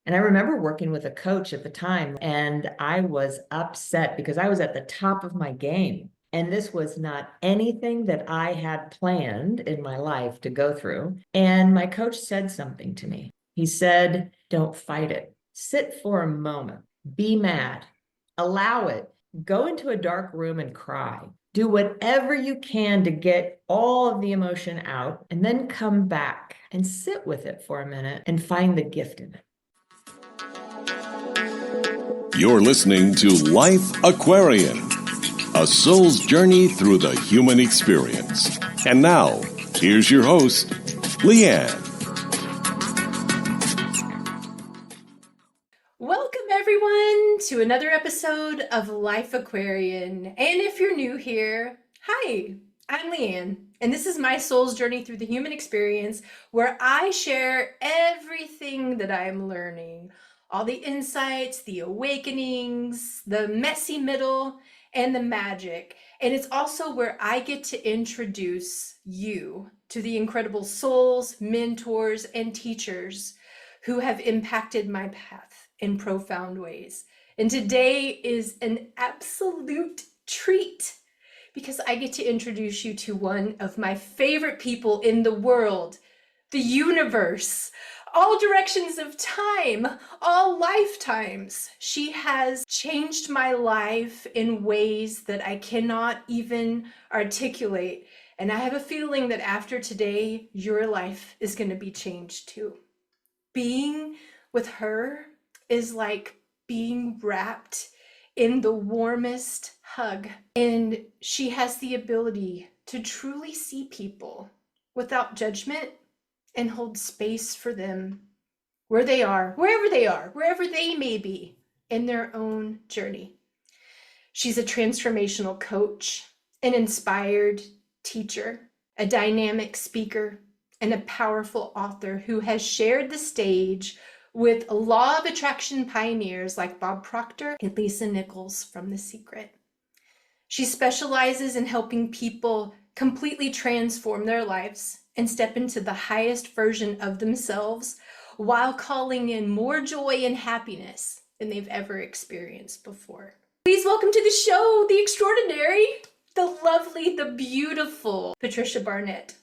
And I remember working with a coach at the time, and I was upset because I was at the top of my game. And this was not anything that I had planned in my life to go through. And my coach said something to me. He said, "Don't fight it. Sit for a moment, be mad, allow it, go into a dark room and cry. Do whatever you can to get all of the emotion out, and then come back and sit with it for a minute and find the gift in it." You're listening to Life Aquarian, a soul's journey through the human experience. And now, here's your host, Leanne. Welcome, everyone, to another episode of Life Aquarian. And if you're new here, hi, I'm Leanne, and this is my soul's journey through the human experience, where I share everything that I'm learning, all the insights, the awakenings, the messy middle, and the magic. And it's also where I get to introduce you to the incredible souls, mentors, and teachers who have impacted my path in profound ways. And today is an absolute treat because I get to introduce you to one of my favorite people in the world, the universe, all directions of time, all lifetimes. She has changed my life in ways that I cannot even articulate. And I have a feeling that after today, your life is going to be changed too. Being with her is like being wrapped in the warmest hug. And she has the ability to truly see people without judgment and hold space for them where they are, wherever they may be in their own journey. She's a transformational coach, an inspired teacher, a dynamic speaker, and a powerful author who has shared the stage with law of attraction pioneers like Bob Proctor and Lisa Nichols from The Secret. She specializes in helping people completely transform their lives and step into the highest version of themselves while calling in more joy and happiness than they've ever experienced before. Please welcome to the show, the extraordinary, the lovely, the beautiful Patricia Barnett.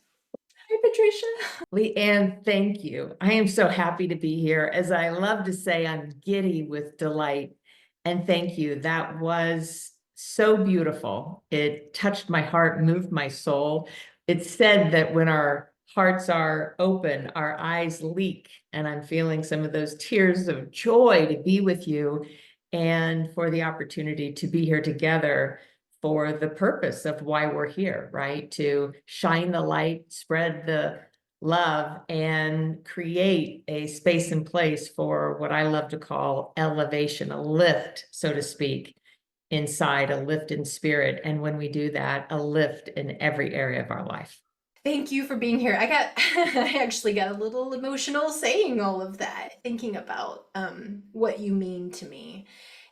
Hi, Patricia. Leanne, thank you. I am so happy to be here. As I love to say, I'm giddy with delight. And thank you. That was so beautiful. It touched my heart, moved my soul. It's said that when our hearts are open, our eyes leak. And I'm feeling some of those tears of joy to be with you and for the opportunity to be here together for the purpose of why we're here, right? To shine the light, spread the love, and create a space and place for what I love to call elevation, a lift, so to speak, inside, a lift in spirit. And when we do that, a lift in every area of our life. Thank you for being here. I actually got a little emotional saying all of that, thinking about what you mean to me.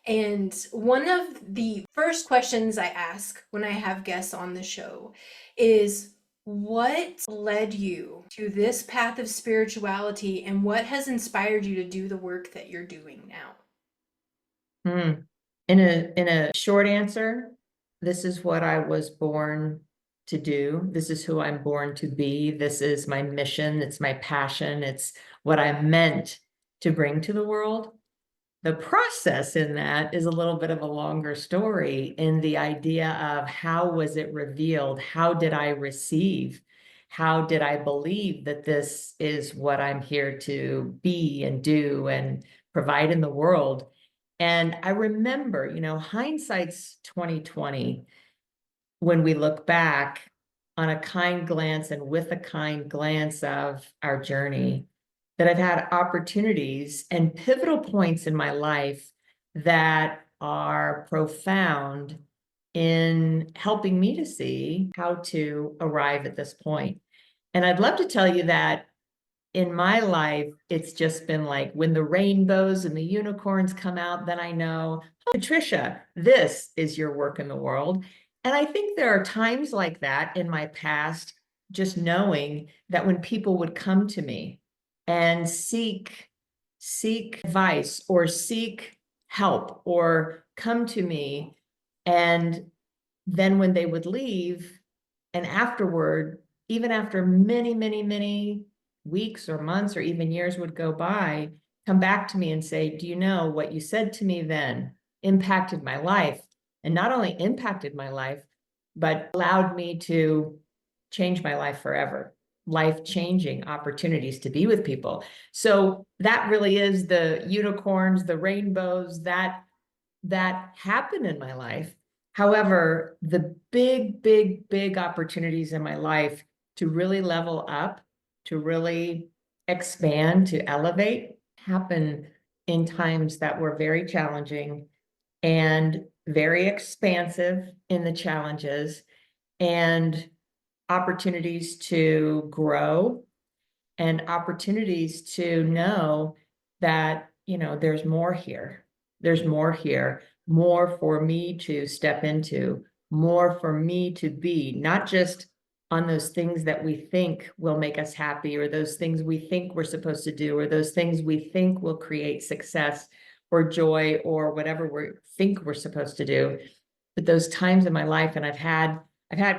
And one of the first questions I ask when I have guests on the show is, what led you to this path of spirituality and what has inspired you to do the work that you're doing now? In a short answer, this is what I was born to do. This is who I'm born to be. This is my mission. It's my passion. It's what I'm meant to bring to the world. The process in that is a little bit of a longer story in the idea of how was it revealed? How did I receive? How did I believe that this is what I'm here to be and do and provide in the world? And I remember, hindsight's 2020 when we look back on a kind glance and with a kind glance of our journey, that I've had opportunities and pivotal points in my life that are profound in helping me to see how to arrive at this point. And I'd love to tell you that in my life, it's just been like when the rainbows and the unicorns come out, then I know, oh, Patricia, this is your work in the world. And I think there are times like that in my past, just knowing that when people would come to me and seek seek advice or seek help or come to me. And then when they would leave, and afterward, even after many, many, many weeks or months or even years would go by, come back to me and say, do you know what you said to me then impacted my life? And not only impacted my life, but allowed me to change my life forever, life-changing opportunities to be with people. So that really is the unicorns, the rainbows that happen in my life. However, the big, big, big opportunities in my life to really level up, to really expand, to elevate, happen in times that were very challenging and very expansive in the challenges, and opportunities to grow and opportunities to know that, there's more here. There's more here, more for me to step into, more for me to be, not just on those things that we think will make us happy, or those things we think we're supposed to do, or those things we think will create success or joy or whatever we think we're supposed to do. But those times in my life, and I've had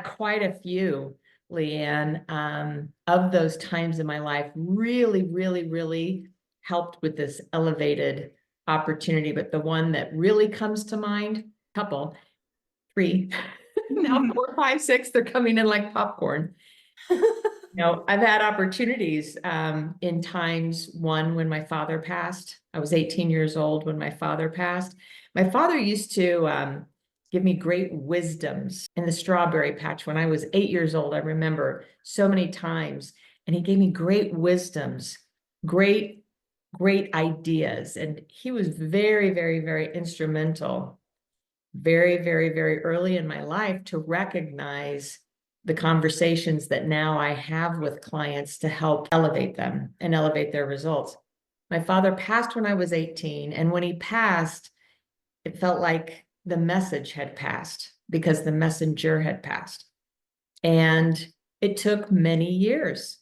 quite a few, Leanne, of those times in my life really, really, really helped with this elevated opportunity. But the one that really comes to mind, couple, three, now 4, 5, 6, they're coming in like popcorn. I've had opportunities in times, one, when my father passed. I was 18 years old when my father passed. My father used to give me great wisdoms in the strawberry patch when I was 8 years old. I remember so many times, and he gave me great wisdoms, great, great ideas. And he was very, very, very instrumental, very, very, very early in my life to recognize the conversations that now I have with clients to help elevate them and elevate their results. My father passed when I was 18, and when he passed, it felt like the message had passed because the messenger had passed. And it took many years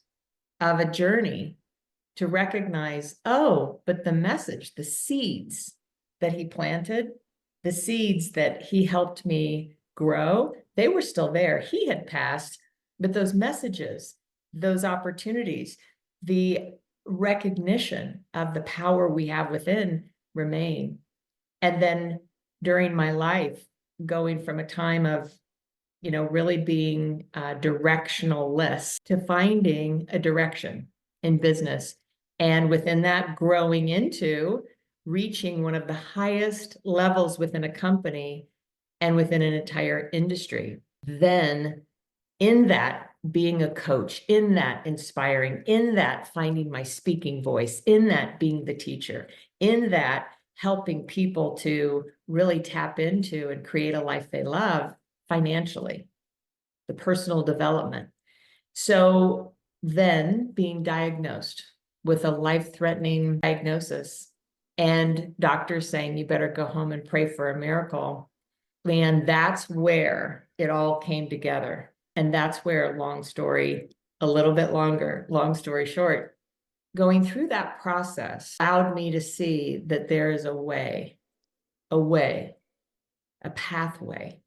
of a journey to recognize, oh, but the message, the seeds that he planted, the seeds that he helped me grow, they were still there. He had passed, but those messages, those opportunities, the recognition of the power we have within remain. And then during my life, going from a time of, really being directionless to finding a direction in business. And within that, growing into reaching one of the highest levels within a company and within an entire industry. Then in that, being a coach, in that inspiring, in that finding my speaking voice, in that being the teacher, in that helping people to really tap into and create a life they love financially, the personal development. So then being diagnosed with a life-threatening diagnosis and doctors saying, you better go home and pray for a miracle. And that's where it all came together. And that's where, long story, a little bit longer, long story short, going through that process allowed me to see that there is a way, a pathway.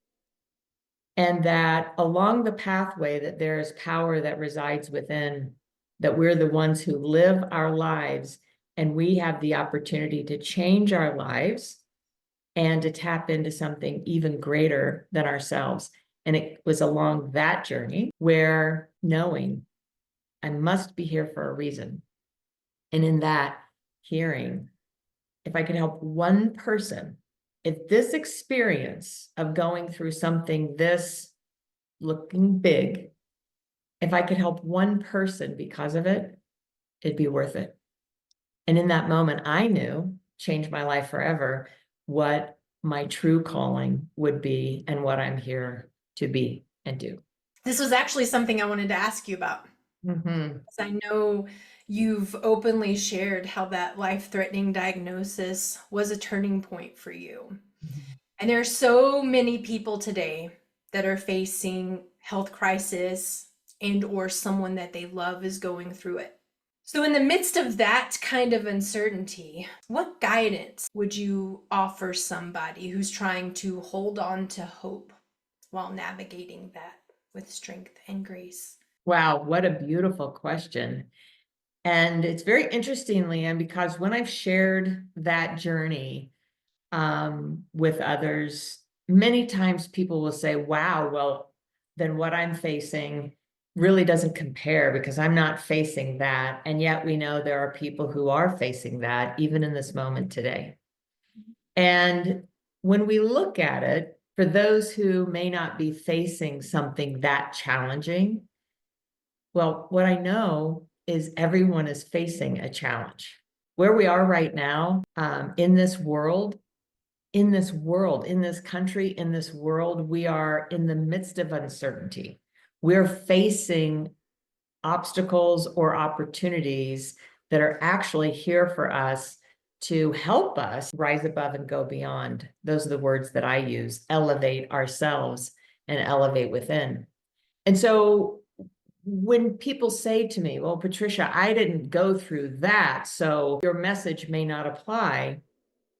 And that along the pathway, that there is power that resides within, that we're the ones who live our lives, and we have the opportunity to change our lives and to tap into something even greater than ourselves. And it was along that journey where knowing I must be here for a reason. And in that hearing, if I could help one person, if this experience of going through something this looking big, if I could help one person because of it, it'd be worth it. And in that moment, I knew, changed my life forever, what my true calling would be and what I'm here to be and do. This was actually something I wanted to ask you about. Mm-hmm. I know you've openly shared how that life-threatening diagnosis was a turning point for you. And there are so many people today that are facing health crisis and or someone that they love is going through it. So, in the midst of that kind of uncertainty, what guidance would you offer somebody who's trying to hold on to hope while navigating that with strength and grace? Wow, what a beautiful question. And it's very interesting, Leanne, because when I've shared that journey with others, many times people will say, wow, well, then what I'm facing really doesn't compare because I'm not facing that. And yet we know there are people who are facing that even in this moment today. And when we look at it, for those who may not be facing something that challenging, well, what I know is everyone is facing a challenge. Where we are right now, in this world, in this country, in this world, we are in the midst of uncertainty. We're facing obstacles or opportunities that are actually here for us to help us rise above and go beyond. Those are the words that I use: elevate ourselves and elevate within. And so when people say to me, well, Patricia, I didn't go through that, so your message may not apply.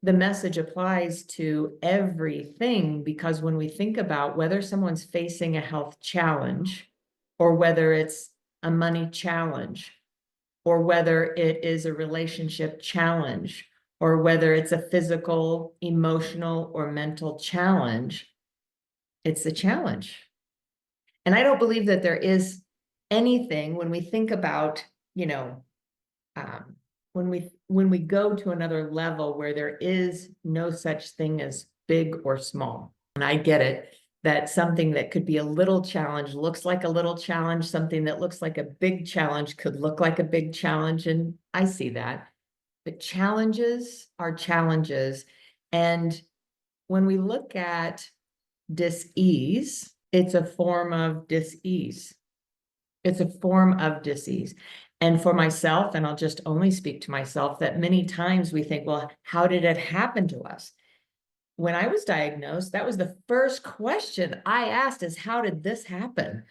The message applies to everything, because when we think about whether someone's facing a health challenge, or whether it's a money challenge, or whether it is a relationship challenge, or whether it's a physical, emotional, or mental challenge, it's a challenge. And I don't believe that there is anything when we think about, you know, um, when we go to another level where there is no such thing as big or small. And I get it that something that could be a little challenge looks like a little challenge, something that looks like a big challenge could look like a big challenge. And I see that. But challenges are challenges. And when we look at dis-ease, it's a form of dis-ease. It's a form of dis-ease. And for myself, and I'll just only speak to myself, that many times we think, well, how did it happen to us? When I was diagnosed, that was the first question I asked, is how did this happen?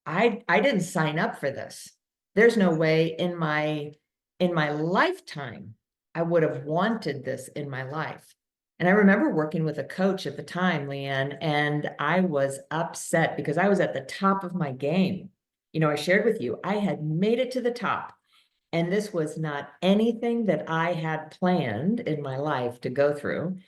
I didn't sign up for this. There's no way in my lifetime I would have wanted this in my life. And I remember working with a coach at the time, Leanne, and I was upset because I was at the top of my game. You know, I shared with you, I had made it to the top, and this was not anything that I had planned in my life to go through.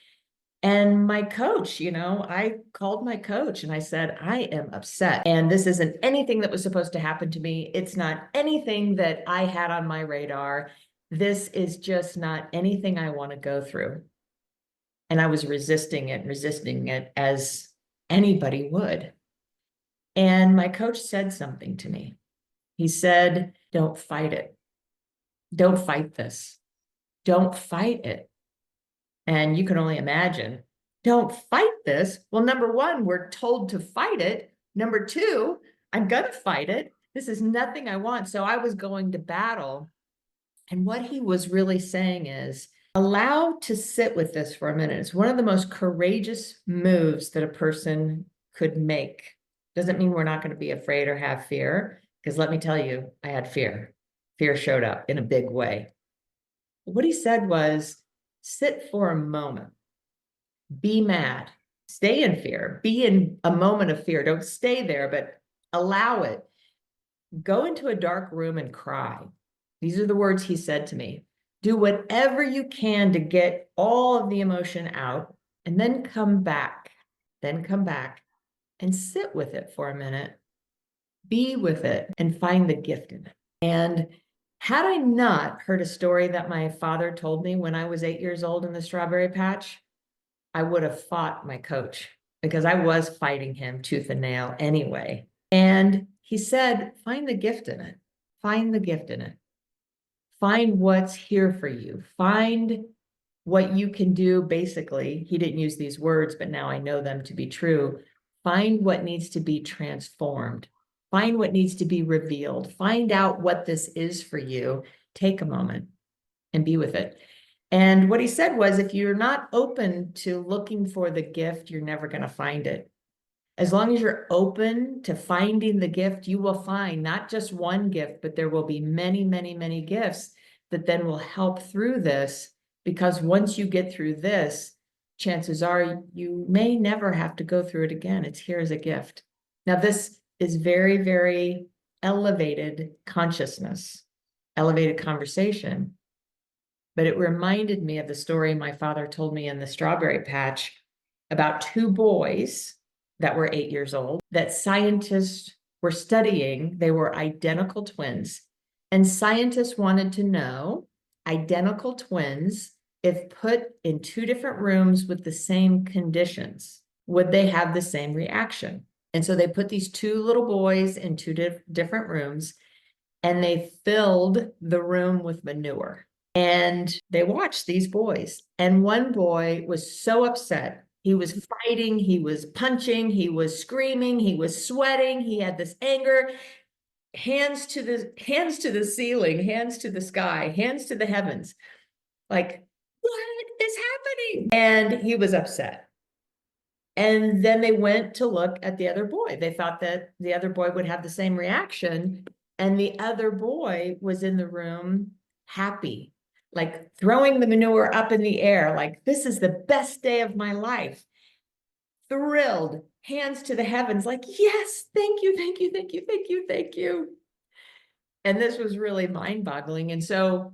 And my coach, you know, I called my coach and I said, I am upset. And this isn't anything that was supposed to happen to me. It's not anything that I had on my radar. This is just not anything I want to go through. And I was resisting it as anybody would. And my coach said something to me. He said, don't fight it. Don't fight this. Don't fight it. And you can only imagine, don't fight this. Well, number one, we're told to fight it. Number two, I'm going to fight it. This is nothing I want. So I was going to battle. And what he was really saying is, allow to sit with this for a minute. It's one of the most courageous moves that a person could make. Doesn't mean we're not going to be afraid or have fear, because let me tell you, I had fear. Fear showed up in a big way. What he said was, sit for a moment, be mad, stay in fear, be in a moment of fear. Don't stay there, but allow it. Go into a dark room and cry. These are the words he said to me. Do whatever you can to get all of the emotion out, and then come back. Then come back and sit with it for a minute. Be with it and find the gift in it. And had I not heard a story that my father told me when I was 8 years old in the strawberry patch, I would have fought my coach, because I was fighting him tooth and nail anyway. And he said, find the gift in it. Find the gift in it. Find what's here for you. Find what you can do. Basically, he didn't use these words, but now I know them to be true. Find what needs to be transformed. Find what needs to be revealed. Find out what this is for you. Take a moment and be with it. And what he said was, if you're not open to looking for the gift, you're never going to find it. As long as you're open to finding the gift, you will find not just one gift, but there will be many, many, many gifts that then will help through this. Because once you get through this, chances are you may never have to go through it again. It's here as a gift. Now, this is very, very elevated consciousness, elevated conversation. But it reminded me of the story my father told me in the strawberry patch about two boys that were 8 years old that scientists were studying. They were identical twins. And scientists wanted to know, identical twins, if put in two different rooms with the same conditions, would they have the same reaction? And so they put these two little boys in two different rooms, and they filled the room with manure. And they watched these boys. And one boy was so upset. He was fighting, he was punching, he was screaming, he was sweating, he had this anger. Hands to the ceiling, hands to the sky, hands to the heavens. Like, what is happening? And he was upset. And then they went to look at the other boy. They thought that the other boy would have the same reaction. And the other boy was in the room happy, like throwing the manure up in the air, like, this is the best day of my life. Thrilled, hands to the heavens, like, yes, thank you, thank you, thank you, thank you, thank you. And this was really mind-boggling. And so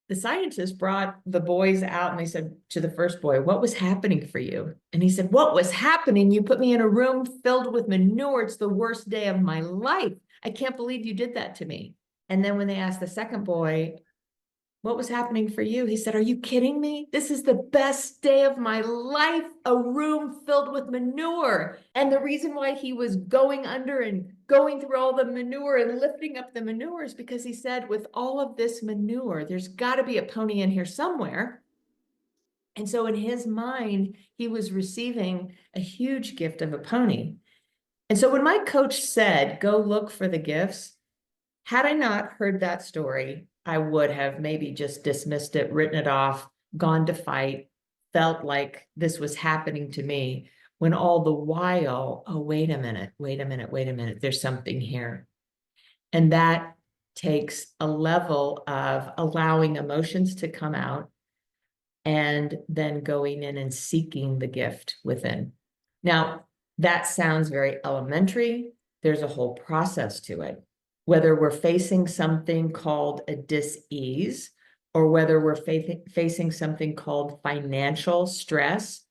the scientists brought the boys out and they said to the first boy, what was happening for you? And he said, what was happening? You put me in a room filled with manure. It's the worst day of my life. I can't believe you did that to me. And then when they asked the second boy, what was happening for you? He said, are you kidding me? This is the best day of my life, a room filled with manure. And the reason why he was going under and going through all the manure and lifting up the manure is because he said, with all of this manure, there's got to be a pony in here somewhere. And so in his mind, he was receiving a huge gift of a pony. And so when my coach said, go look for the gifts, had I not heard that story, I would have maybe just dismissed it, written it off, gone to fight, felt like this was happening to me, when all the while, oh, wait a minute, there's something here. And that takes a level of allowing emotions to come out and then going in and seeking the gift within. Now, that sounds very elementary. There's a whole process to it. Whether we're facing something called a dis-ease, or whether we're facing something called financial stress,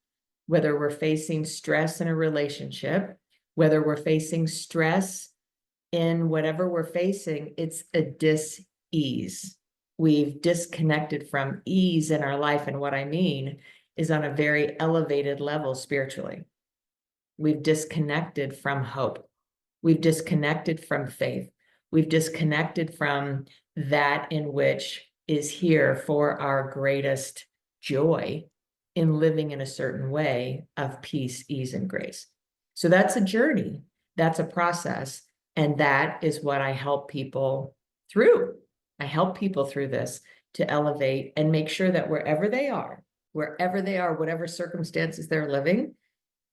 whether we're facing stress in a relationship, whether we're facing stress in whatever we're facing, it's a dis-ease. We've disconnected from ease in our life. And what I mean is on a very elevated level spiritually. We've disconnected from hope. We've disconnected from faith. We've disconnected from that in which is here for our greatest joy in living in a certain way of peace, ease, and grace. So that's a journey. That's a process. And that is what I help people through. I help people through this to elevate and make sure that wherever they are, whatever circumstances they're living,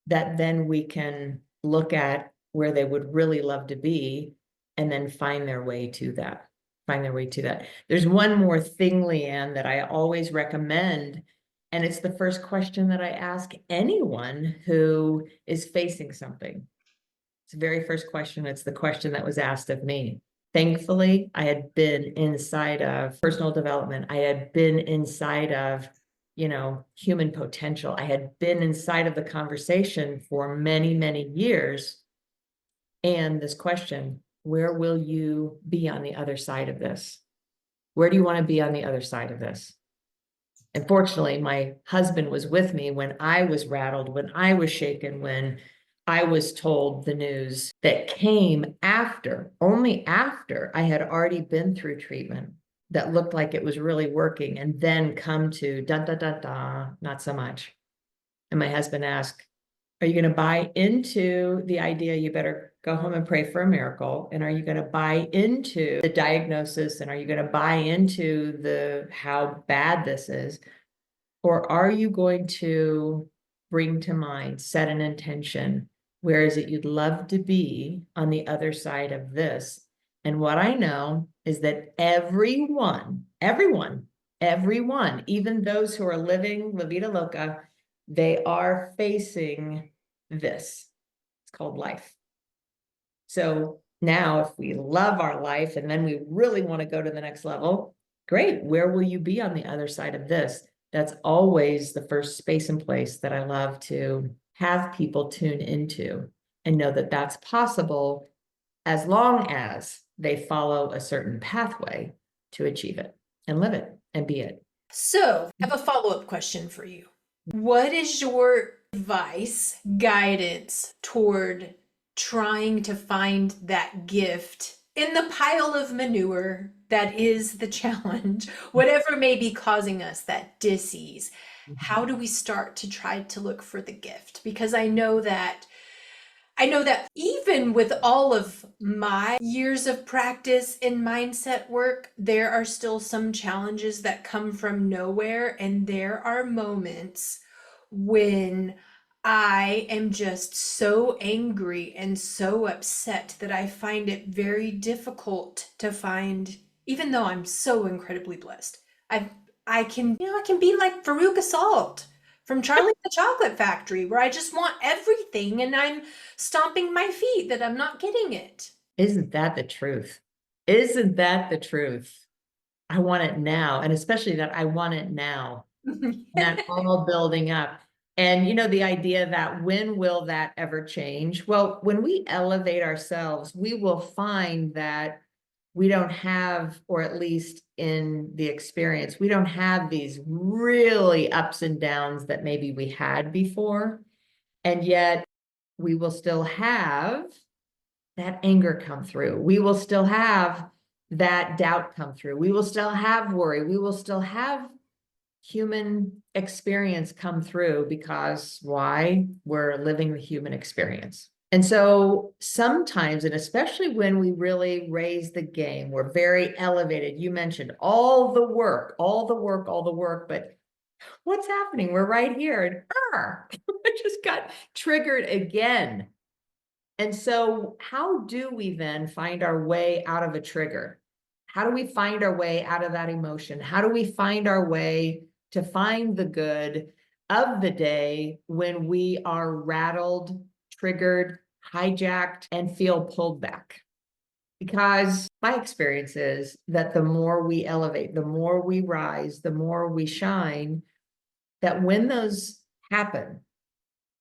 that then we can look at where they would really love to be and then find their way to that. There's one more thing, Leanne, that I always recommend, and it's the first question that I ask anyone who is facing something. It's the very first question. It's the question that was asked of me. Thankfully, I had been inside of personal development. I had been inside of, human potential. I had been inside of the conversation for many, many years. And this question, where will you be on the other side of this? Where do you want to be on the other side of this? And fortunately, my husband was with me when I was rattled, when I was shaken, when I was told the news that came only after I had already been through treatment that looked like it was really working, and then come to not so much. And my husband asked, are you going to buy into the idea you better go home and pray for a miracle? And are you going to buy into the diagnosis? And are you going to buy into how bad this is? Or are you going to bring to mind, set an intention, Where is it you'd love to be on the other side of this? And what I know is that everyone, even those who are living La Vida Loca, they are facing this. It's called life. So now if we love our life and then we really want to go to the next level, great. Where will you be on the other side of this? That's always the first space and place that I love to have people tune into and know that that's possible as long as they follow a certain pathway to achieve it and live it and be it. So, I have a follow-up question for you. What is your advice, guidance toward trying to find that gift in the pile of manure that is the challenge, whatever may be causing us that dis-ease? How do we start to try to look for the gift? Because I know that even with all of my years of practice in mindset work, there are still some challenges that come from nowhere. And there are moments when I am just so angry and so upset that I find it very difficult to find, even though I'm so incredibly blessed. I can be like Veruca Salt from Charlie and the Chocolate Factory, where I just want everything and I'm stomping my feet that I'm not getting it. Isn't that the truth? Isn't that the truth? I want it now. And especially that I want it now. That all building up. And the idea that when will that ever change? Well, when we elevate ourselves, we will find that we don't have, or at least in the experience, we don't have these really ups and downs that maybe we had before. And yet we will still have that anger come through. We will still have that doubt come through. We will still have worry. We will still have human experience come through, because why? We're living the human experience. And so sometimes, and especially when we really raise the game, we're very elevated. You mentioned all the work, but what's happening? We're right here, and I just got triggered again. And so how do we then find our way out of a trigger? How do we find our way out of that emotion? How do we find our way to find the good of the day when we are rattled, triggered, hijacked, and feel pulled back? Because my experience is that the more we elevate, the more we rise, the more we shine, that when those happen,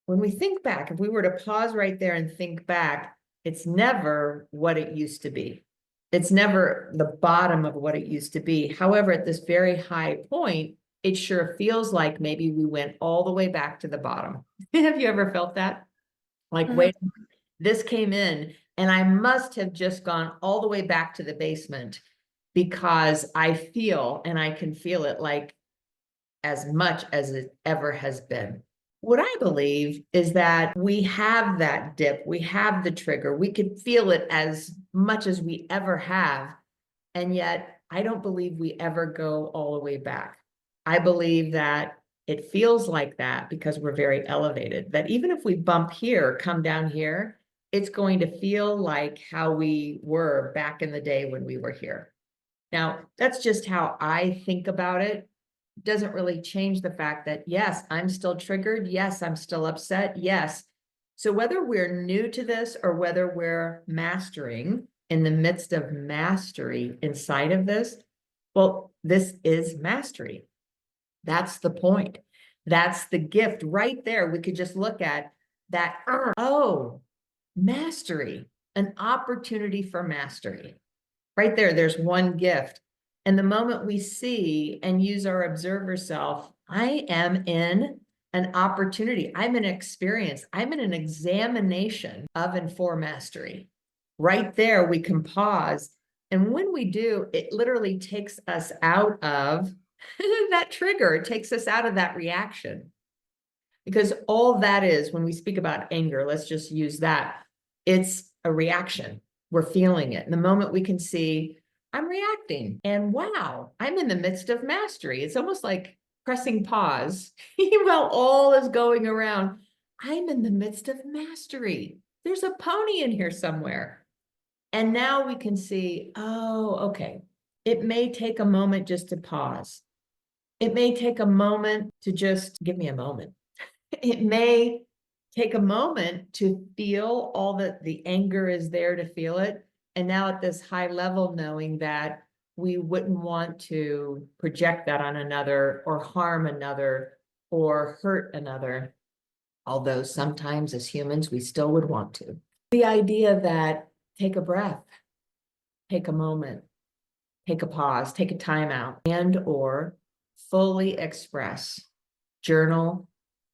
when we think back, if we were to pause right there and think back, it's never what it used to be. It's never the bottom of what it used to be. However, at this very high point, it sure feels like maybe we went all the way back to the bottom. Have you ever felt that? Like, wait, this came in and I must have just gone all the way back to the basement, because I feel, and I can feel it like as much as it ever has been. What I believe is that we have that dip, we have the trigger, we could feel it as much as we ever have. And yet I don't believe we ever go all the way back. I believe that it feels like that because we're very elevated, that even if we bump here, come down here, it's going to feel like how we were back in the day when we were here. Now, that's just how I think about it. Doesn't really change the fact that, yes, I'm still triggered. Yes, I'm still upset. Yes. So whether we're new to this or whether we're mastering, in the midst of mastery inside of this, well, this is mastery. That's the point. That's the gift right there. We could just look at that. Oh, mastery, an opportunity for mastery. Right there, there's one gift. And the moment we see and use our observer self, I am in an opportunity. I'm in an experience. I'm in an examination of and for mastery. Right there, we can pause. And when we do, it literally takes us out of that trigger. It takes us out of that reaction. Because all that is, when we speak about anger, let's just use that. It's a reaction. We're feeling it. And the moment we can see, I'm reacting, and wow, I'm in the midst of mastery. It's almost like pressing pause while all is going around. I'm in the midst of mastery. There's a pony in here somewhere. And now we can see, oh, okay. It may take a moment just to pause. It may take a moment to just give me a moment. It may take a moment to feel all that the anger is there to feel it. And now at this high level, knowing that we wouldn't want to project that on another or harm another or hurt another. Although sometimes as humans, we still would want to. The idea that take a breath, take a moment, take a pause, take a time out, and or fully express, journal,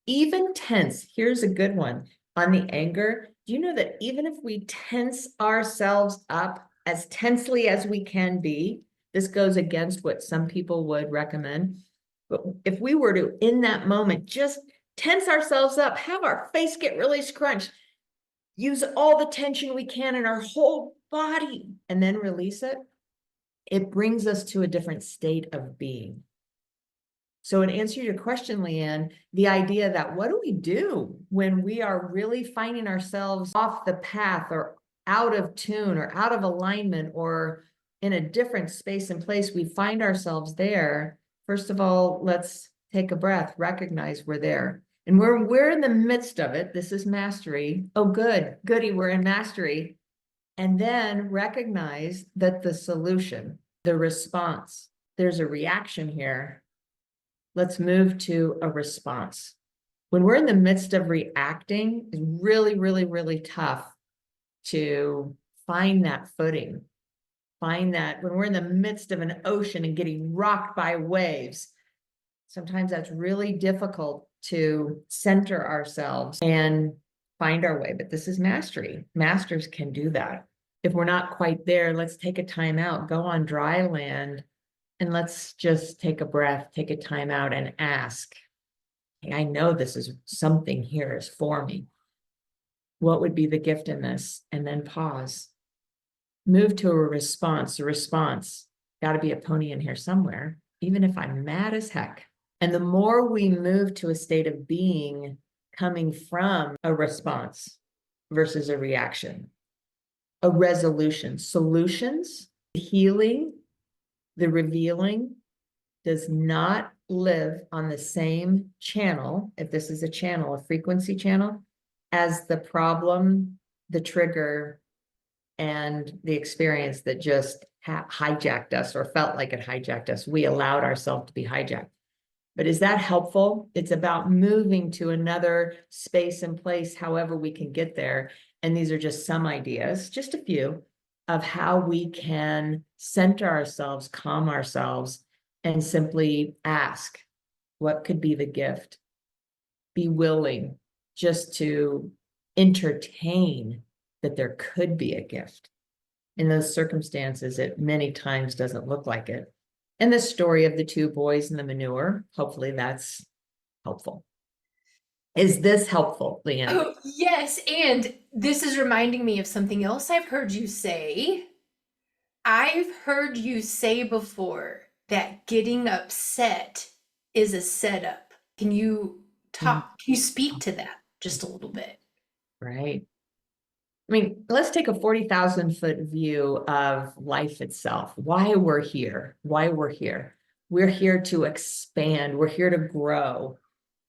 even tense. Here's a good one on the anger. Do you know that even if we tense ourselves up as tensely as we can be, this goes against what some people would recommend. But if we were to, in that moment, just tense ourselves up, have our face get really scrunched, use all the tension we can in our whole body, and then release it, it brings us to a different state of being. So in answer to your question, Leanne, the idea that what do we do when we are really finding ourselves off the path or out of tune or out of alignment or in a different space and place, we find ourselves there. First of all, let's take a breath, recognize we're there. And we're in the midst of it. This is mastery. Oh, goody, we're in mastery. And then recognize that the solution, the response, there's a reaction here. Let's move to a response. When we're in the midst of reacting, it's really, really, really tough to find that footing. Find that when we're in the midst of an ocean and getting rocked by waves, sometimes that's really difficult to center ourselves and find our way. But this is mastery. Masters can do that. If we're not quite there, let's take a time out, go on dry land, and let's just take a breath, take a time out and ask, I know this is something here is for me. What would be the gift in this? And then pause. Move to a response. A response. Got to be a pony in here somewhere, even if I'm mad as heck. And the more we move to a state of being coming from a response versus a reaction, a resolution, solutions, healing, the revealing does not live on the same channel, if this is a channel, a frequency channel, as the problem, the trigger, and the experience that just hijacked us or felt like it hijacked us. We allowed ourselves to be hijacked. But is that helpful? It's about moving to another space and place, however we can get there. And these are just some ideas, just a few, of how we can center ourselves, calm ourselves, and simply ask, what could be the gift? Be willing just to entertain that there could be a gift. In those circumstances, it many times doesn't look like it. And the story of the two boys and the manure, hopefully that's helpful. Is this helpful, Leanne? Oh, yes. And this is reminding me of something else I've heard you say. I've heard you say before that getting upset is a setup. Can you talk? Can you speak to that just a little bit? Right. I mean, let's take a 40,000-foot view of life itself. Why we're here. Why we're here. We're here to expand. We're here to grow.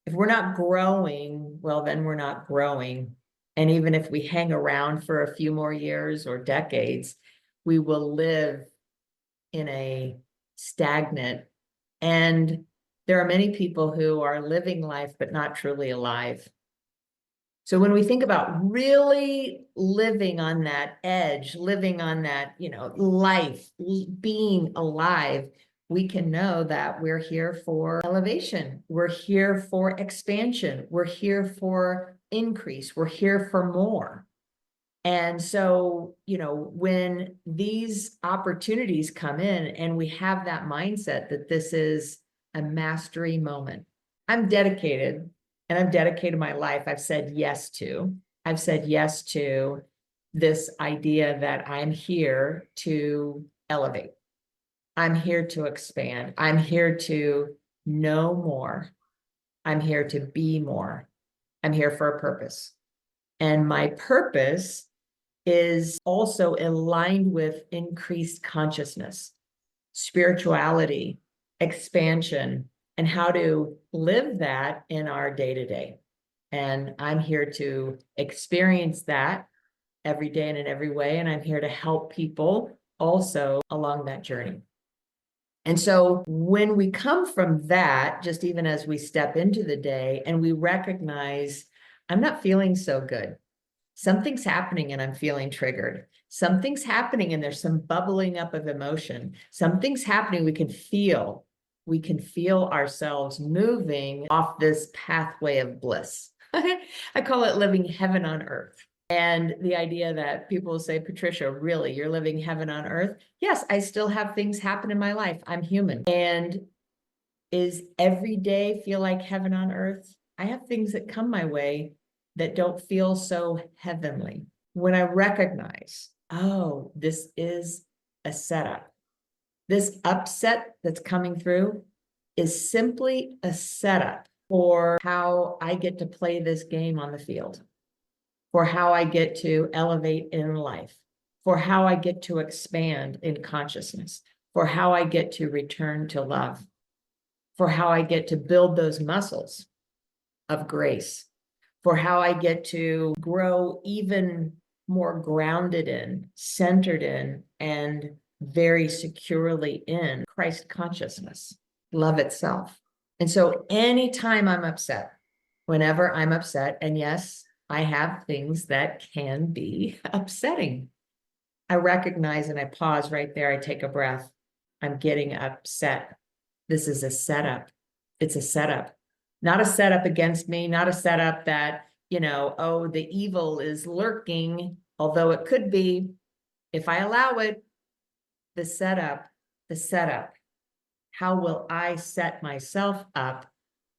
If we're not growing, well, then we're not growing. And even if we hang around for a few more years or decades, we will live in a stagnant. And there are many people who are living life, but not truly alive. So when we think about really living on that edge, living on that, life, being alive, we can know that we're here for elevation. We're here for expansion. We're here for increase. We're here for more. And so, when these opportunities come in and we have that mindset that this is a mastery moment, I'm dedicated. And I've dedicated my life. I've said yes to this idea that I'm here to elevate. I'm here to expand. I'm here to know more. I'm here to be more. I'm here for a purpose. And my purpose is also aligned with increased consciousness, spirituality, expansion, and how to live that in our day to day. And I'm here to experience that every day and in every way. And I'm here to help people also along that journey. And so when we come from that, just even as we step into the day and we recognize, I'm not feeling so good. Something's happening and I'm feeling triggered. Something's happening and there's some bubbling up of emotion. Something's happening. We can feel ourselves moving off this pathway of bliss. I call it living heaven on earth. And the idea that people will say, Patricia, really, you're living heaven on earth? Yes, I still have things happen in my life. I'm human. And is every day feel like heaven on earth? I have things that come my way that don't feel so heavenly. When I recognize, oh, this is a setup. This upset that's coming through is simply a setup for how I get to play this game on the field, for how I get to elevate in life, for how I get to expand in consciousness, for how I get to return to love, for how I get to build those muscles of grace, for how I get to grow even more grounded in, centered in, and very securely in Christ consciousness, love itself. And so anytime I'm upset, whenever I'm upset, and yes, I have things that can be upsetting, I recognize and I pause right there. I take a breath. I'm getting upset. This is a setup. It's a setup, not a setup against me, not a setup that, oh, the evil is lurking, although it could be if I allow it. The setup. How will I set myself up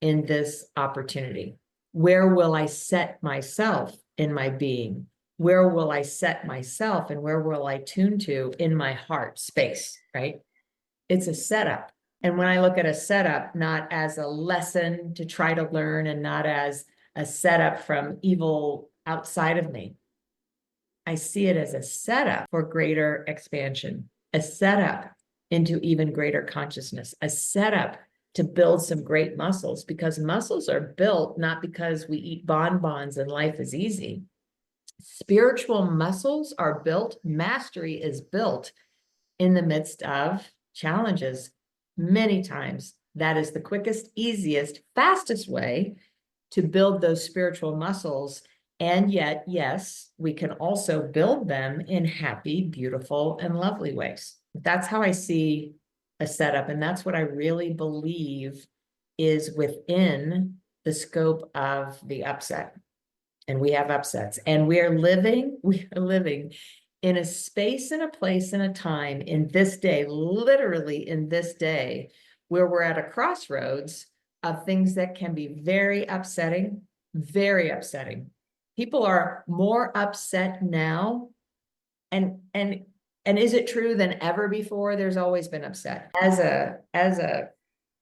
in this opportunity? Where will I set myself in my being? Where will I set myself and where will I tune to in my heart space, right? It's a setup. And when I look at a setup, not as a lesson to try to learn and not as a setup from evil outside of me, I see it as a setup for greater expansion, a setup into even greater consciousness, a setup to build some great muscles, because muscles are built not because we eat bonbons and life is easy. Spiritual muscles are built, mastery is built in the midst of challenges. Many times, that is the quickest, easiest, fastest way to build those spiritual muscles. And yet, yes, we can also build them in happy, beautiful, and lovely ways. That's how I see a setup. And that's what I really believe is within the scope of the upset. And we have upsets. And we are living in a space and a place and a time in this day, literally in this day, where we're at a crossroads of things that can be very upsetting, very upsetting. People are more upset now. And is it true than ever before? There's always been upset. As a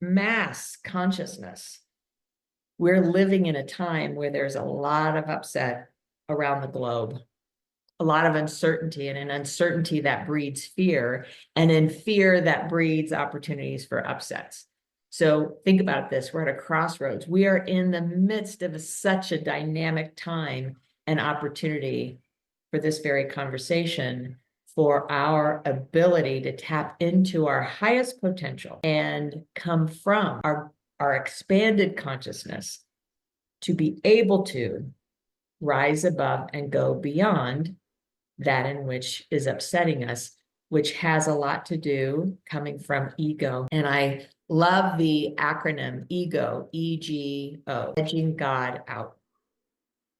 mass consciousness, we're living in a time where there's a lot of upset around the globe, a lot of uncertainty, and an uncertainty that breeds fear, and in fear that breeds opportunities for upsets. So think about this. We're at a crossroads. We are in the midst of such a dynamic time and opportunity for this very conversation, for our ability to tap into our highest potential and come from our expanded consciousness to be able to rise above and go beyond that in which is upsetting us, which has a lot to do coming from ego. And I love the acronym EGO, EGO, edging God out.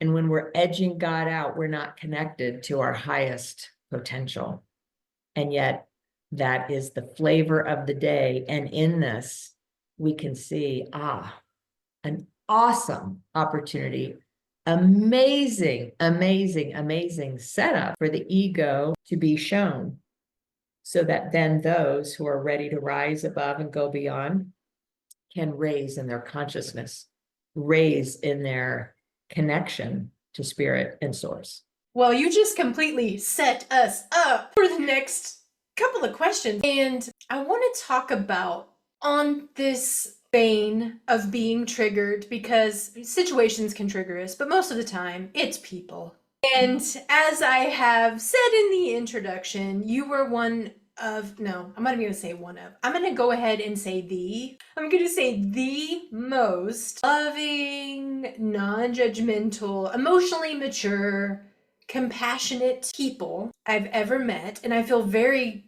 And when we're edging God out, we're not connected to our highest potential. And yet that is the flavor of the day. And in this, we can see, an awesome opportunity, amazing setup for the ego to be shown, so that then those who are ready to rise above and go beyond can raise in their consciousness, raise in their connection to spirit and source. Well, you just completely set us up for the next couple of questions. And I want to talk about on this vein of being triggered, because situations can trigger us, but most of the time it's people. And as I have said in the introduction, you were one of, no, I'm not even going to say one of, I'm going to go ahead and say I'm going to say the most loving, non-judgmental, emotionally mature, compassionate people I've ever met. And I feel very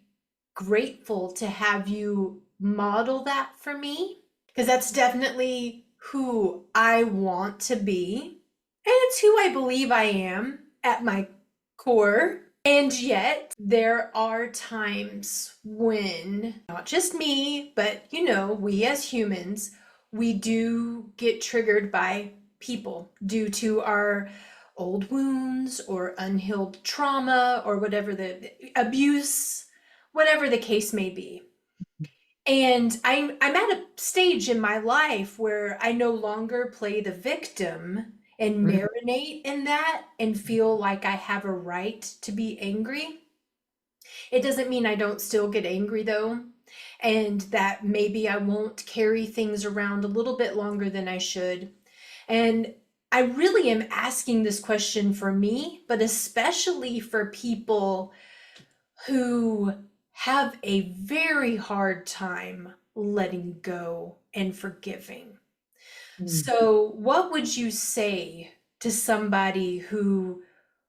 grateful to have you model that for me, because that's definitely who I want to be. And it's who I believe I am at my core. And yet there are times when not just me, but we as humans, we do get triggered by people due to our old wounds or unhealed trauma or whatever, the abuse, whatever the case may be. And I'm at a stage in my life where I no longer play the victim and marinate in that and feel like I have a right to be angry. It doesn't mean I don't still get angry though, and that maybe I won't carry things around a little bit longer than I should. And I really am asking this question for me, but especially for people who have a very hard time letting go and forgiving. So, what would you say to somebody who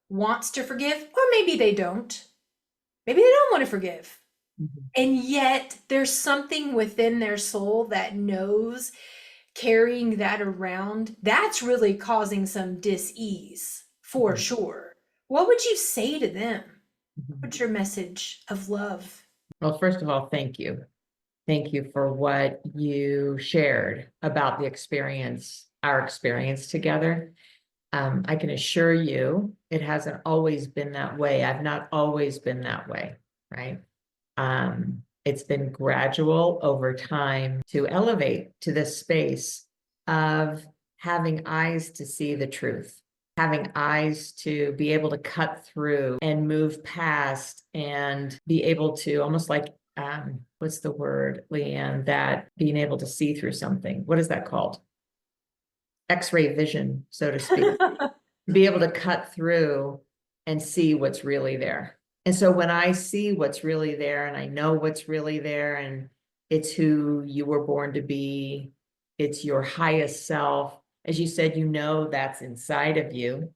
wants to forgive, or maybe they don't? Maybe they don't want to forgive. And yet, there's something within their soul that knows carrying that around, that's really causing some dis-ease for sure. What would you say to them? What's your message of love? Well, first of all, thank you. Thank you for what you shared about the experience, our experience together. I can assure you, it hasn't always been that way. I've not always been that way, right? It's been gradual over time to elevate to this space of having eyes to see the truth, having eyes to be able to cut through and move past and be able to almost like, what's the word, Leanne, that being able to see through something. What is that called? X-ray vision, so to speak. Be able to cut through and see what's really there. And so when I see what's really there and I know what's really there, and it's who you were born to be, it's your highest self, as you said, that's inside of you.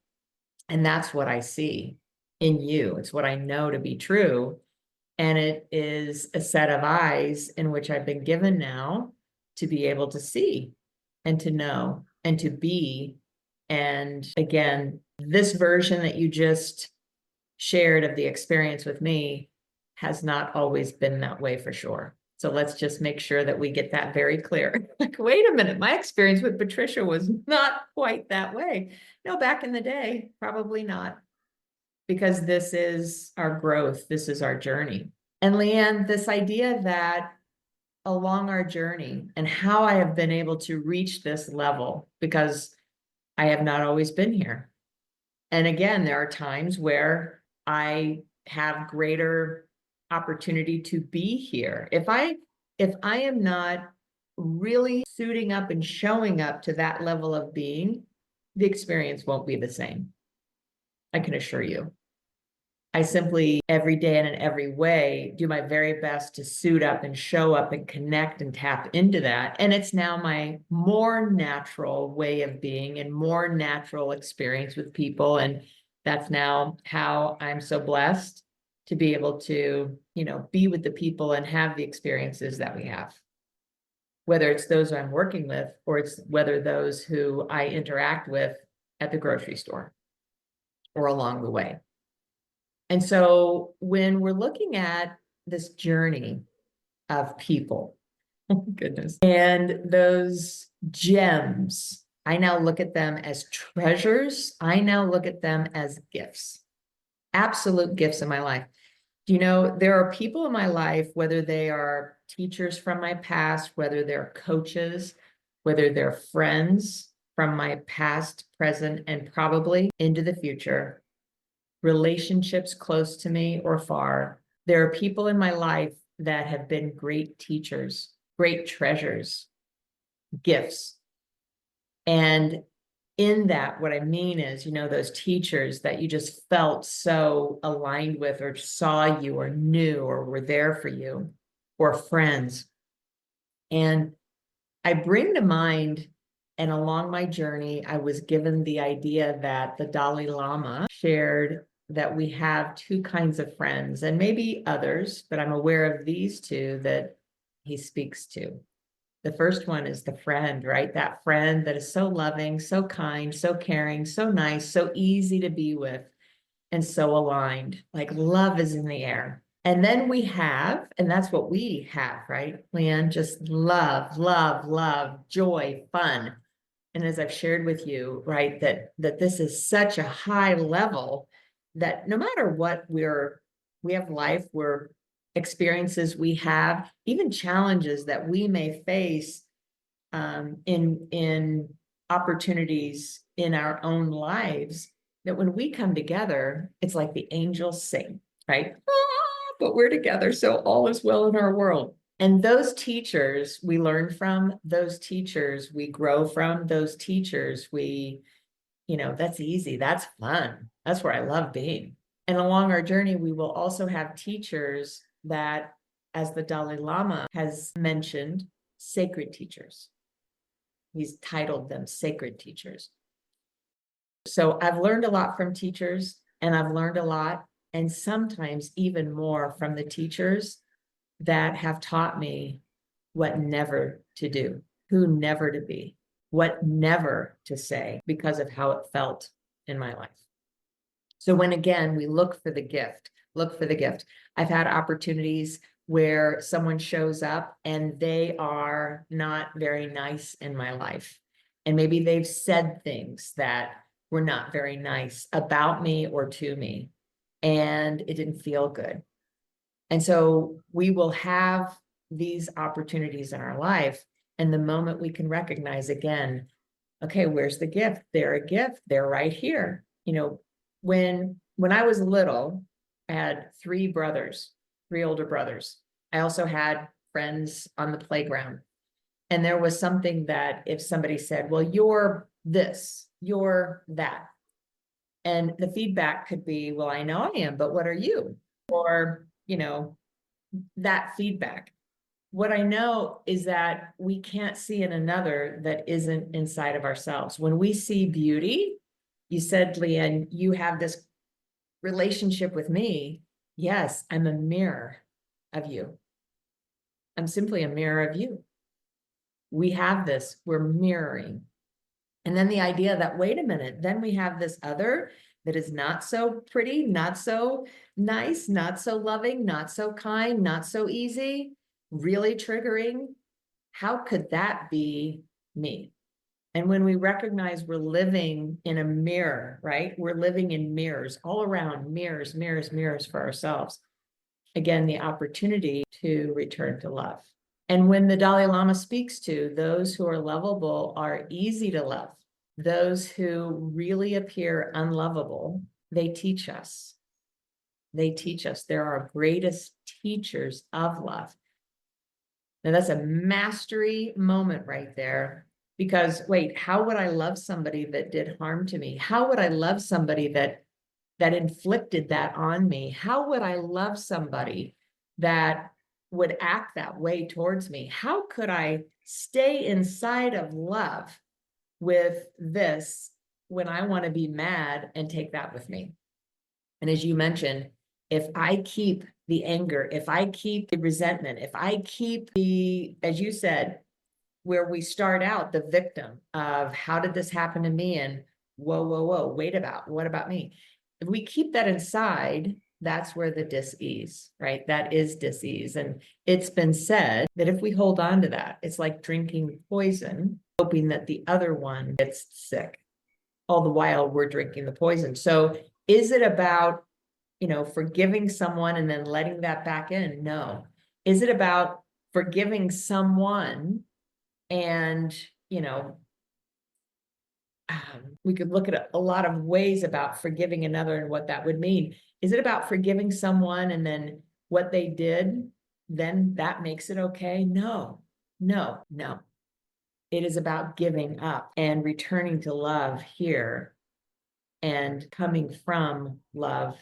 And that's what I see in you. It's what I know to be true. And it is a set of eyes in which I've been given now to be able to see and to know and to be. And again, this version that you just shared of the experience with me has not always been that way for sure. So let's just make sure that we get that very clear. Like, wait a minute, my experience with Patricia was not quite that way. No, back in the day, probably not. Because this is our growth, this is our journey. And Leanne, this idea that along our journey and how I have been able to reach this level, because I have not always been here. And again, there are times where I have greater opportunity to be here. If I am not really suiting up and showing up to that level of being, the experience won't be the same. I can assure you. I simply, every day and in every way, do my very best to suit up and show up and connect and tap into that. And it's now my more natural way of being and more natural experience with people. And that's now how I'm so blessed to be able to, be with the people and have the experiences that we have. Whether it's those I'm working with, or it's whether those who I interact with at the grocery store or along the way. And so when we're looking at this journey of people, oh goodness, and those gems, I now look at them as treasures. I now look at them as gifts, absolute gifts in my life. There are people in my life, whether they are teachers from my past, whether they're coaches, whether they're friends, from my past, present, and probably into the future, relationships close to me or far. There are people in my life that have been great teachers, great treasures, gifts. And in that, what I mean is, those teachers that you just felt so aligned with, or saw you, or knew, or were there for you, or friends. And I bring to mind, and along my journey, I was given the idea that the Dalai Lama shared that we have two kinds of friends, and maybe others, but I'm aware of these two that he speaks to. The first one is the friend, right? That friend that is so loving, so kind, so caring, so nice, so easy to be with, and so aligned. Like love is in the air. And then we have, and that's what we have, right, Leanne? Just love, love, love, joy, fun. And as I've shared with you, right, that this is such a high level that no matter what we have life, we're experiences we have, even challenges that we may face in opportunities in our own lives, that when we come together, it's like the angels sing, right? But we're together, so all is well in our world. And those teachers we learn from, those teachers we grow from, those teachers that's easy, that's fun, that's where I love being. And along our journey, we will also have teachers that, as the Dalai Lama has mentioned, sacred teachers. He's titled them sacred teachers. So I've learned a lot from teachers, and I've learned a lot, and sometimes even more, from the teachers that have taught me what never to do, who never to be, what never to say, because of how it felt in my life. So when, again, we look for the gift, I've had opportunities where someone shows up and they are not very nice in my life. And maybe they've said things that were not very nice about me or to me, and it didn't feel good. And so we will have these opportunities in our life. And the moment we can recognize, again, okay, where's the gift? They're a gift. They're right here. When I was little, I had three older brothers. I also had friends on the playground. And there was something that if somebody said, well, you're this, you're that. And the feedback could be, well, I know I am, but what are you? Or, that feedback. What I know is that we can't see in another that isn't inside of ourselves. When we see beauty, you said, Leanne, you have this relationship with me. Yes, I'm a mirror of you. I'm simply a mirror of you. We have this, we're mirroring. And then the idea that, wait a minute, then we have this other that is not so pretty, not so nice, not so loving, not so kind, not so easy, really triggering. How could that be me? And when we recognize we're living in a mirror, right? We're living in mirrors all around, mirrors, mirrors, mirrors for ourselves. Again, the opportunity to return to love. And when the Dalai Lama speaks to those who are lovable are easy to love, those who really appear unlovable, they teach us. They teach us. They're our greatest teachers of love. Now, that's a mastery moment right there. Because wait, how would I love somebody that did harm to me? How would I love somebody that inflicted that on me? How would I love somebody that would act that way towards me? How could I stay inside of love with this when I want to be mad and take that with me? And as you mentioned, if I keep the anger, if I keep the resentment, if I keep the, as you said, where we start out the victim of how did this happen to me? And whoa, what about me? If we keep that inside, that's where the dis-ease, right? That is dis-ease. And it's been said that if we hold on to that, it's like drinking poison, hoping that the other one gets sick. All the while we're drinking the poison. So is it about, forgiving someone and then letting that back in? No. Is it about forgiving someone and, we could look at a lot of ways about forgiving another and what that would mean. Is it about forgiving someone and then what they did, then that makes it okay? No, no, no. It is about giving up and returning to love here and coming from love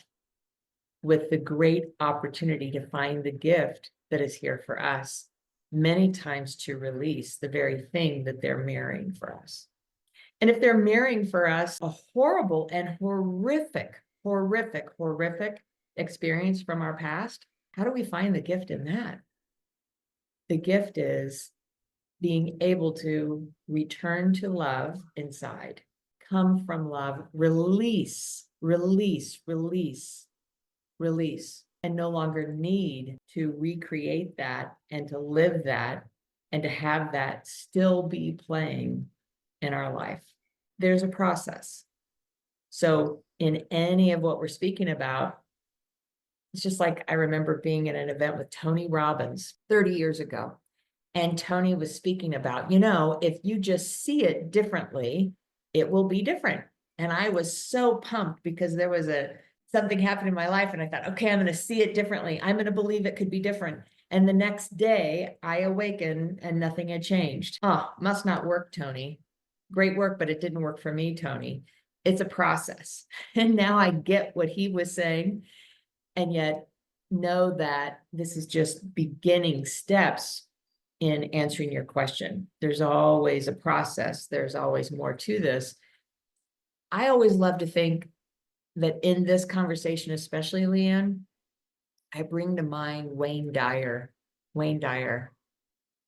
with the great opportunity to find the gift that is here for us, many times to release the very thing that they're mirroring for us. And if they're mirroring for us a horrible and horrific experience from our past, how do we find the gift in that? The gift is being able to return to love inside, come from love, release, and no longer need to recreate that and to live that and to have that still be playing in our life. There's a process. So in any of what we're speaking about, it's just like I remember being at an event with Tony Robbins 30 years ago. And Tony was speaking about, if you just see it differently, it will be different. And I was so pumped because there was something happened in my life. And I thought, okay, I'm going to see it differently. I'm going to believe it could be different. And the next day I awakened and nothing had changed. Oh, must not work, Tony. Great work, but it didn't work for me, Tony. It's a process. And now I get what he was saying. And yet know that this is just beginning steps in answering your question. There's always a process. There's always more to this. I always love to think that in this conversation, especially Leanne, I bring to mind Wayne Dyer. Wayne Dyer.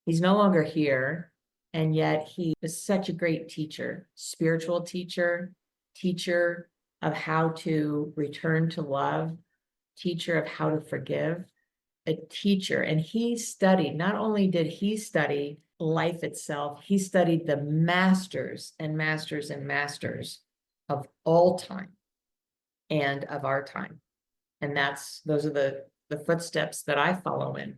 He's no longer here, and yet he was such a great teacher, spiritual teacher, teacher of how to return to love, teacher of how to forgive, a teacher. And he studied, not only did he study life itself, he studied the masters and masters and masters of all time and of our time. And those are the footsteps that I follow in.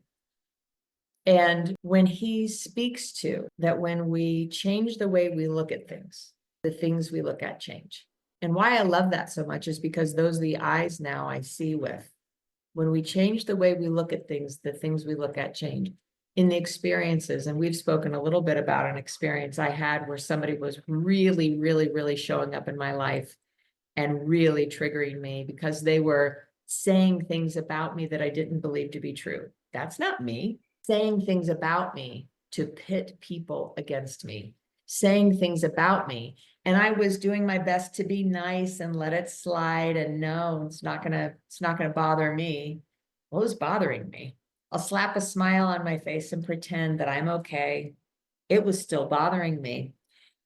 And when he speaks to that, when we change the way we look at things, the things we look at change. And why I love that so much is because those are the eyes now I see with. When we change the way we look at things, the things we look at change. In the experiences, and we've spoken a little bit about an experience I had where somebody was really, really, really showing up in my life and really triggering me because they were saying things about me that I didn't believe to be true. That's not me. Saying things about me to pit people against me, saying things about me. And I was doing my best to be nice and let it slide. And no, it's not gonna bother me. What was bothering me? I'll slap a smile on my face and pretend that I'm okay. It was still bothering me.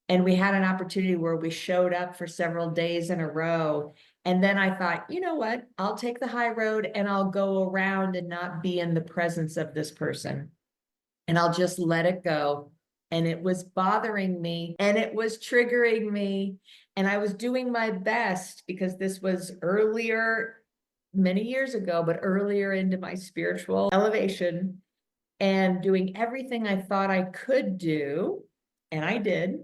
And we had an opportunity where we showed up for several days in a row. And then I thought, you know what? I'll take the high road and I'll go around and not be in the presence of this person. And I'll just let it go. And it was bothering me and it was triggering me. And I was doing my best because this was earlier, many years ago, but earlier into my spiritual elevation and doing everything I thought I could do. And I did.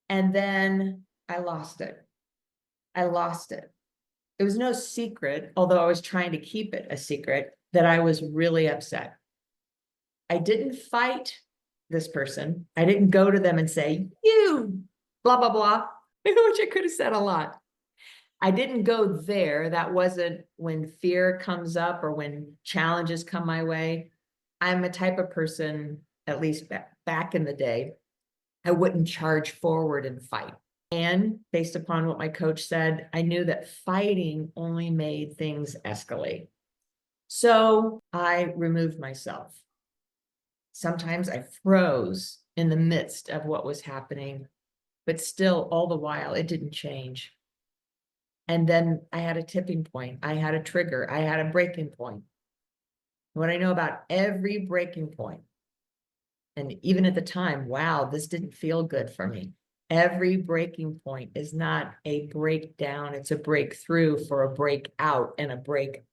And then I lost it. I lost it. It was no secret, although I was trying to keep it a secret, that I was really upset. I didn't fight this person. I didn't go to them and say, you, blah, blah, blah, which I could have said a lot. I didn't go there. That wasn't when fear comes up or when challenges come my way. I'm a type of person, at least back in the day, I wouldn't charge forward and fight. And based upon what my coach said, I knew that fighting only made things escalate. So I removed myself. Sometimes I froze in the midst of what was happening, but still all the while it didn't change. And then I had a tipping point. I had a trigger. I had a breaking point. What I know about every breaking point, and even at the time, wow, this didn't feel good for me. Every breaking point is not a breakdown. It's a breakthrough for a breakout and a break,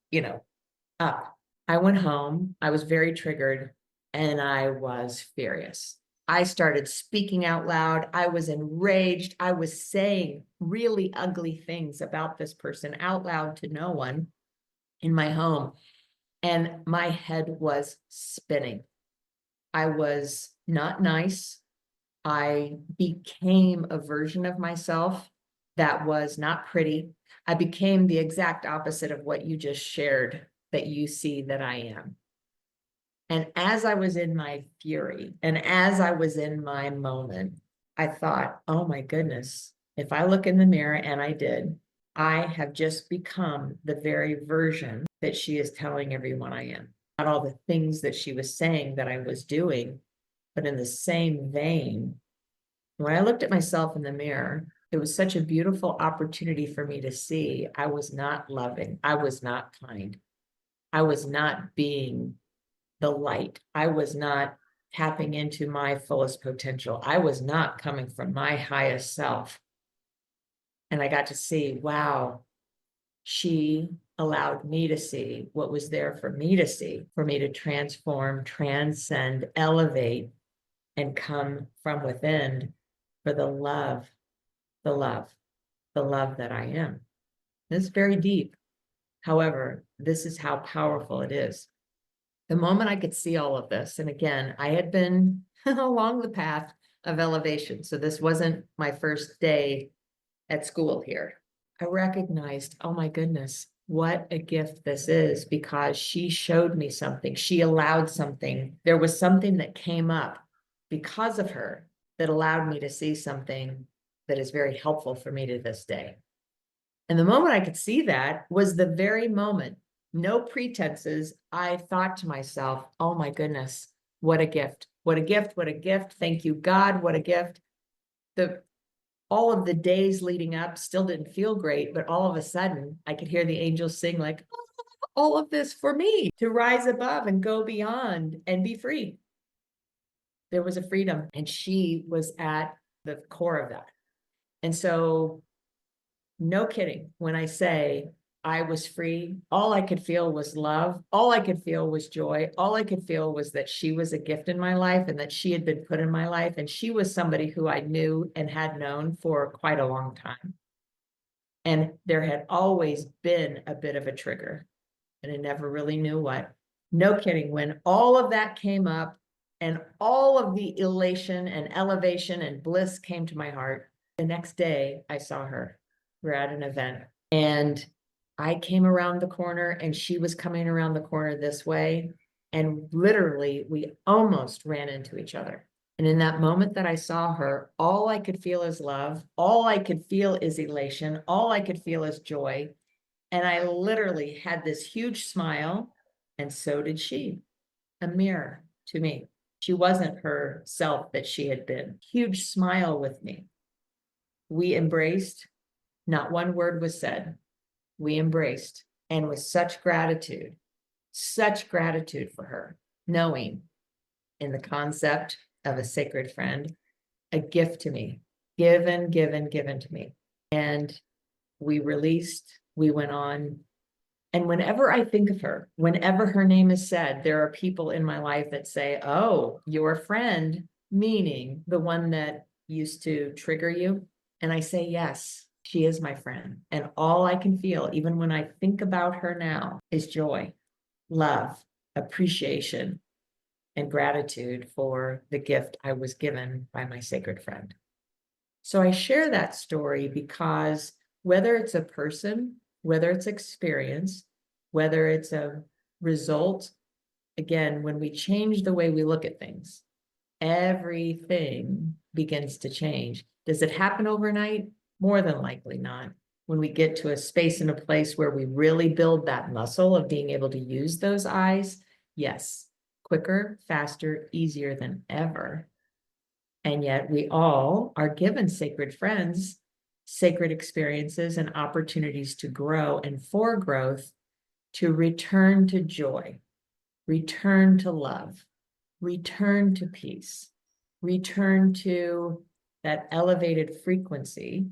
up. I went home. I was very triggered and I was furious. I started speaking out loud. I was enraged. I was saying really ugly things about this person out loud to no one in my home. And my head was spinning. I was not nice. I became a version of myself that was not pretty. I became the exact opposite of what you just shared that you see that I am. And as I was in my fury and as I was in my moment, I thought, oh my goodness, if I look in the mirror, and I did, I have just become the very version that she is telling everyone I am. Not all the things that she was saying that I was doing, but in the same vein, when I looked at myself in the mirror, it was such a beautiful opportunity for me to see I was not loving. I was not kind. I was not being the light. I was not tapping into my fullest potential. I was not coming from my highest self. And I got to see, wow, she allowed me to see what was there for me to see, for me to transform, transcend, elevate, and come from within for the love, the love, the love that I am. It's very deep. However, this is how powerful it is. The moment I could see all of this, and again, I had been along the path of elevation. So this wasn't my first day at school here. I recognized, oh my goodness, what a gift this is, because she showed me something. She allowed something. There was something that came up because of her that allowed me to see something that is very helpful for me to this day. And the moment I could see that was the very moment, no pretenses, I thought to myself, oh my goodness, what a gift, what a gift, what a gift. Thank you, God, what a gift. All of the days leading up still didn't feel great, but all of a sudden I could hear the angels sing like, all of this for me to rise above and go beyond and be free. There was a freedom, and she was at the core of that. And so, no kidding, when I say I was free, all I could feel was love. All I could feel was joy. All I could feel was that she was a gift in my life and that she had been put in my life. And she was somebody who I knew and had known for quite a long time. And there had always been a bit of a trigger, and I never really knew what. No kidding, when all of that came up and all of the elation and elevation and bliss came to my heart, the next day I saw her. We're at an event, and I came around the corner and she was coming around the corner this way. And literally, we almost ran into each other. And in that moment that I saw her, all I could feel is love. All I could feel is elation. All I could feel is joy. And I literally had this huge smile, and so did she, a mirror to me. She wasn't herself that she had been. Huge smile with me. We embraced. Not one word was said. We embraced, and with such gratitude for her, knowing in the concept of a sacred friend, a gift to me, given to me. And we released, we went on. And whenever I think of her, whenever her name is said, there are people in my life that say, oh, your friend, meaning the one that used to trigger you. And I say, yes, she is my friend. And all I can feel, even when I think about her now, is joy, love, appreciation, and gratitude for the gift I was given by my sacred friend. So I share that story because whether it's a person, whether it's experience, whether it's a result, again, when we change the way we look at things, everything begins to change. Does it happen overnight? More than likely not. When we get to a space and a place where we really build that muscle of being able to use those eyes, yes, quicker, faster, easier than ever. And yet we all are given sacred friends, sacred experiences, and opportunities to grow, and for growth, to return to joy, return to love, return to peace, return to that elevated frequency,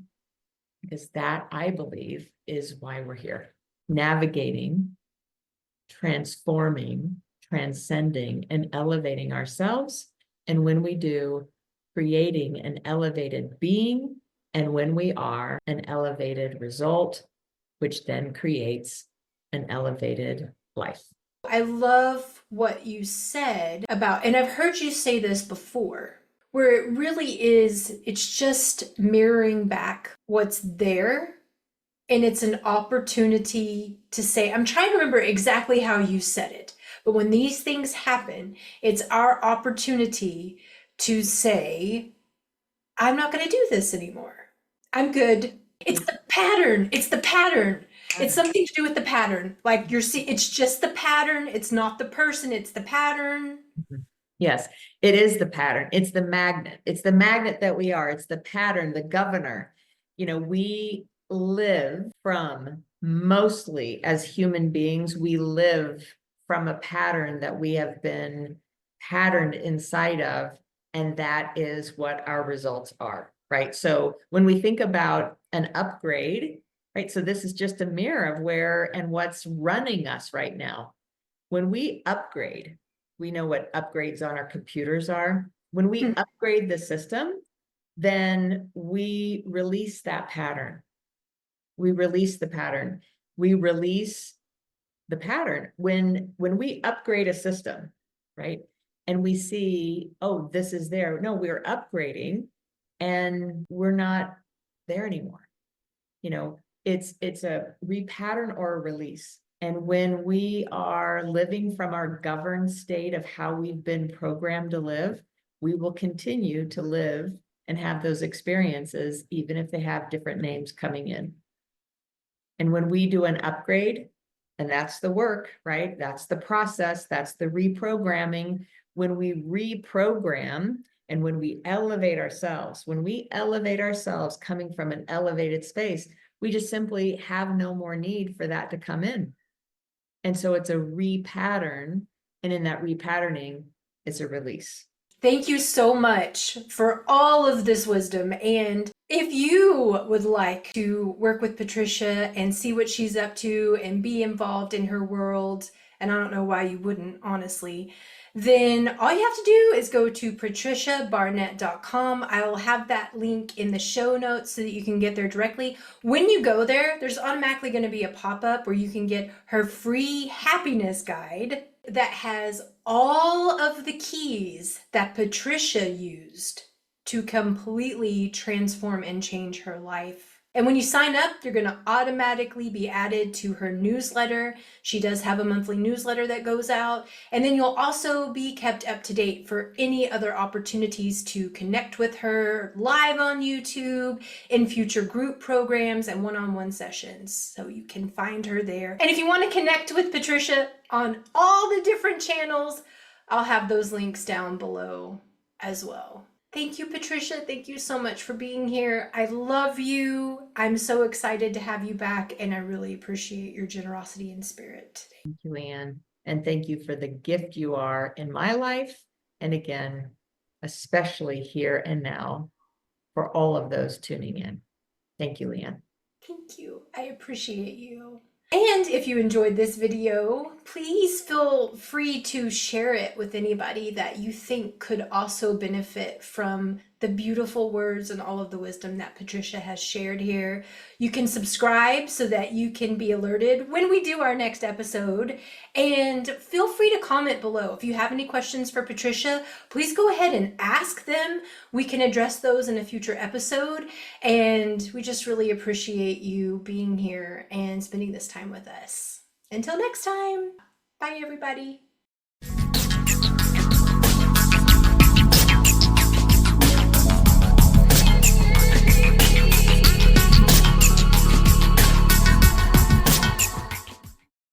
because that, I believe, is why we're here. Navigating, transforming, transcending, and elevating ourselves And when we do, creating an elevated being, and when we are, an elevated result, which then creates an elevated life. I love what you said about, and I've heard you say this before, where it really is, it's just mirroring back what's there. And it's an opportunity to say, I'm trying to remember exactly how you said it, but when these things happen, it's our opportunity to say, I'm not going to do this anymore. I'm good. It's the pattern. It's the pattern. It's something to do with the pattern. Like it's just the pattern. It's not the person. It's the pattern. Yes, it is the pattern. It's the magnet. It's the magnet that we are. It's the pattern, the governor. We live from, mostly as human beings, we live from a pattern that we have been patterned inside of, and that is what our results are, right? So when we think about an upgrade, right? So this is just a mirror of where and what's running us right now. When we upgrade, we know what upgrades on our computers are. When we upgrade the system, then we release that pattern. We release the pattern. We release the pattern. When we upgrade a system, right? And we see, oh, this is there. No, we're upgrading and we're not there anymore. It's a repattern or a release. And when we are living from our governed state of how we've been programmed to live, we will continue to live and have those experiences, even if they have different names coming in. And when we do an upgrade, and that's the work, right? That's the process, that's the reprogramming. When we reprogram and when we elevate ourselves, coming from an elevated space, we just simply have no more need for that to come in. And so it's a repattern. And in that repatterning, it's a release. Thank you so much for all of this wisdom. And if you would like to work with Patricia and see what she's up to and be involved in her world, and I don't know why you wouldn't, honestly, then all you have to do is go to patriciabarnett.com. I will have that link in the show notes so that you can get there directly. When you go there, there's automatically going to be a pop-up where you can get her free happiness guide that has all of the keys that Patricia used to completely transform and change her life. And when you sign up, you're going to automatically be added to her newsletter. She does have a monthly newsletter that goes out. And then you'll also be kept up to date for any other opportunities to connect with her live on YouTube, in future group programs and one-on-one sessions. So you can find her there. And if you want to connect with Patricia on all the different channels, I'll have those links down below as well. Thank you, Patricia. Thank you so much for being here. I love you. I'm so excited to have you back, and I really appreciate your generosity and spirit today. Thank you, Leanne. And thank you for the gift you are in my life. And again, especially here and now for all of those tuning in. Thank you, Leanne. Thank you. I appreciate you. And if you enjoyed this video, please feel free to share it with anybody that you think could also benefit from the beautiful words and all of the wisdom that Patricia has shared here. You can subscribe so that you can be alerted when we do our next episode. And feel free to comment below. If you have any questions for Patricia, please go ahead and ask them. We can address those in a future episode. And we just really appreciate you being here and spending this time with us. Until next time, bye everybody.